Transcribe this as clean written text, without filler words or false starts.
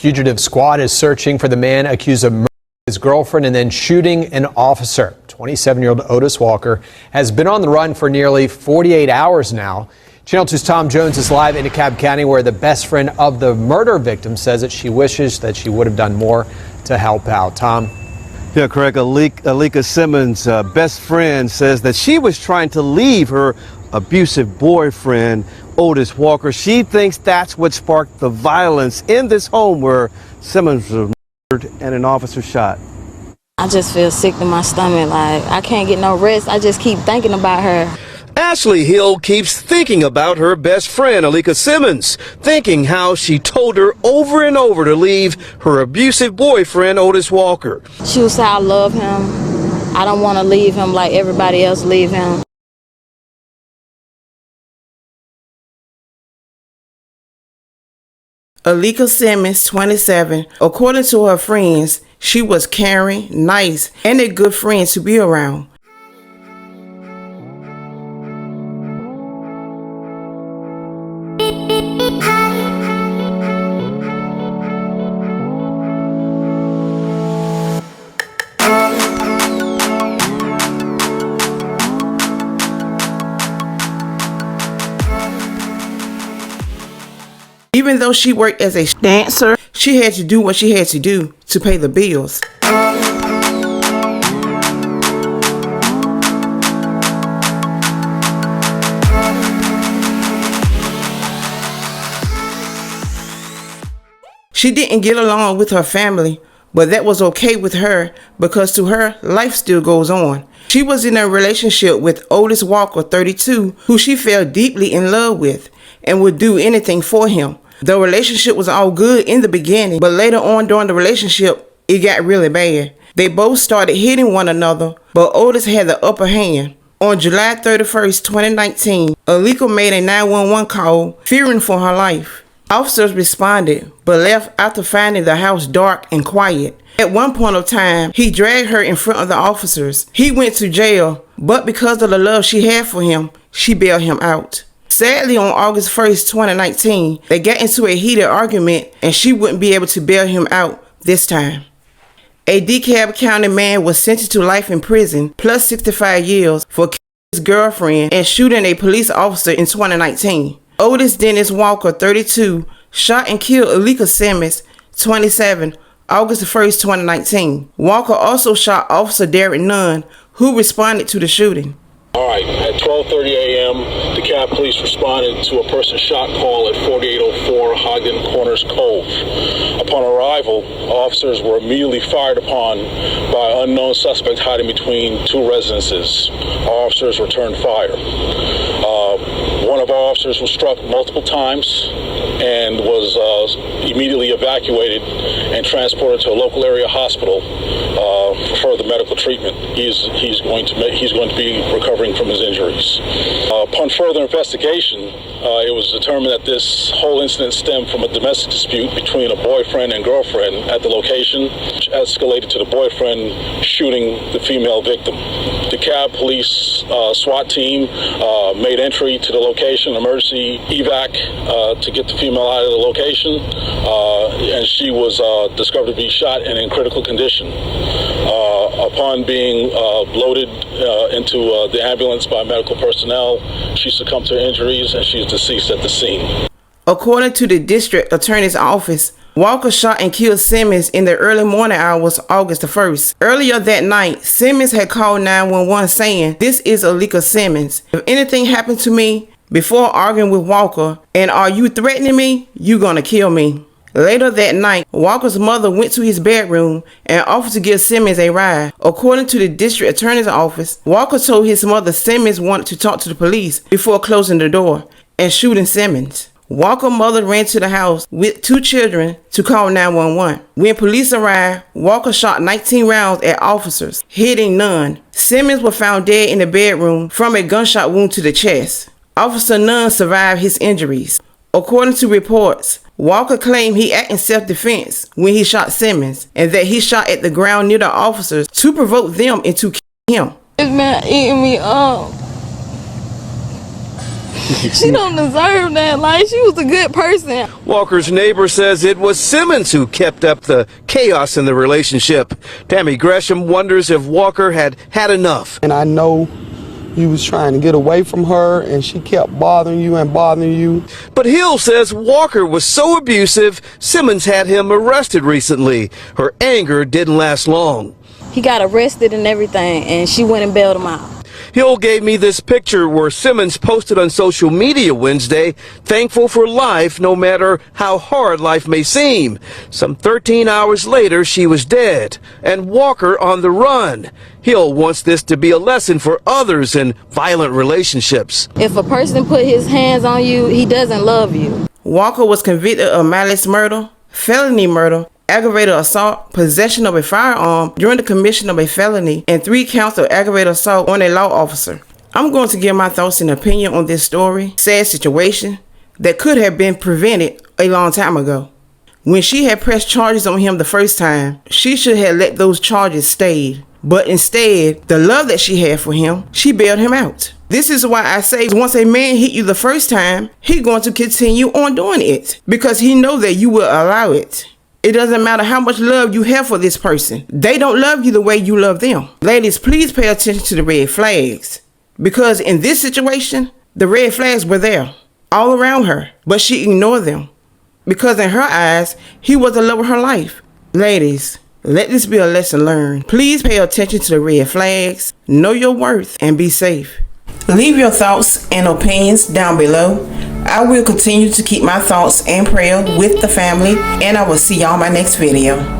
Fugitive squad is searching for the man accused of murdering his girlfriend and then shooting an officer. 27-year-old Otis Walker has been on the run for nearly 48 hours now. Channel 2's Tom Jones is live in DeKalb County, where the best friend of the murder victim says that she wishes that she would have done more to help out. Tom? Yeah, Craig, Alika Simmons' best friend says that she was trying to leave her abusive boyfriend, Otis Walker. She thinks that's what sparked the violence in this home where Simmons was murdered and an officer shot. I just feel sick to my stomach, like I can't get no rest. I just keep thinking about her. Ashley Hill keeps thinking about her best friend, Alika Simmons, thinking how she told her over and over to leave her abusive boyfriend, Otis Walker. She would say, I love him. I don't want to leave him like everybody else leave him. Alika Simmons, 27, according to her friends, she was caring, nice, and a good friend to be around. Even though she worked as a dancer, she had to do what she had to do to pay the bills. She didn't get along with her family, but that was okay with her because to her, life still goes on. She was in a relationship with Otis Walker, 32, who she fell deeply in love with and would do anything for him. The relationship was all good in the beginning, but later on during the relationship, it got really bad. They both started hitting one another, but Otis had the upper hand. On July 31st, 2019, Alika made a 911 call, fearing for her life. Officers responded, but left after finding the house dark and quiet. At one point of time, he dragged her in front of the officers. He went to jail, but because of the love she had for him, she bailed him out. Sadly, on August 1st, 2019, they got into a heated argument and she wouldn't be able to bail him out this time. A DeKalb County man was sentenced to life in prison plus 65 years for killing his girlfriend and shooting a police officer in 2019. Otis Dennis Walker, 32, shot and killed Alika Simmons, 27, August 1st, 2019. Walker also shot Officer Derek Nunn, who responded to the shooting. All right, at 12:30 a.m., DeKalb police responded to a person shot call at 4804 Ogden Corners Cove. Upon arrival, officers were immediately fired upon by an unknown suspect hiding between two residences. Officers returned fire. One of our officers was struck multiple times and was immediately evacuated and transported to a local area hospital for further medical treatment. He's going to be recovering from his injuries. Upon further investigation, it was determined that this whole incident stemmed from a domestic dispute between a boyfriend and girlfriend at the location, which escalated to the boyfriend shooting the female victim. The DeKalb police SWAT team made entry to the location, emergency evac, to get the female out of the location, and she was discovered to be shot and in critical condition. Upon being loaded into the ambulance by medical personnel, she succumbed to her injuries and she's deceased at the scene. According to the district attorney's office, Walker shot and killed Simmons in the early morning hours, August 1st. Earlier that night, Simmons had called 911 saying, "This is Alika Simmons. If anything happened to me," before arguing with Walker, "and are you threatening me? You gonna kill me." Later that night, Walker's mother went to his bedroom and offered to give Simmons a ride. According to the district attorney's office, Walker told his mother Simmons wanted to talk to the police before closing the door and shooting Simmons. Walker's mother ran to the house with two children to call 911. When police arrived, Walker shot 19 rounds at officers, hitting none. Simmons was found dead in the bedroom from a gunshot wound to the chest. Officer Nunn survived his injuries. According to reports, Walker claimed he acted in self-defense when he shot Simmons and that he shot at the ground near the officers to provoke them into killing him. This man eating me up. She don't deserve that. Like, she was a good person. Walker's neighbor says it was Simmons who kept up the chaos in the relationship. Tammy Gresham wonders if Walker had had enough. And I know you was trying to get away from her, and she kept bothering you. But Hill says Walker was so abusive, Simmons had him arrested recently. Her anger didn't last long. He got arrested and everything, and she went and bailed him out. Hill gave me this picture where Simmons posted on social media Wednesday, thankful for life no matter how hard life may seem. Some 13 hours later, she was dead, and Walker on the run. Hill wants this to be a lesson for others in violent relationships. If a person put his hands on you, he doesn't love you. Walker was convicted of malice murder, felony murder, aggravated assault, possession of a firearm during the commission of a felony, and 3 counts of aggravated assault on a law officer. I'm going to give my thoughts and opinion on this story, sad situation that could have been prevented a long time ago. When she had pressed charges on him the first time, she should have let those charges stay. But instead, the love that she had for him, she bailed him out. This is why I say once a man hit you the first time, he's going to continue on doing it because he knows that you will allow it. It doesn't matter how much love you have for this person. They don't love you the way you love them. Ladies, please pay attention to the red flags. Because in this situation, the red flags were there, all around her. But she ignored them. Because in her eyes, he was the love of her life. Ladies, let this be a lesson learned. Please pay attention to the red flags, know your worth, and be safe. Leave your thoughts and opinions down below. I will continue to keep my thoughts and prayer with the family, and I will see y'all in my next video.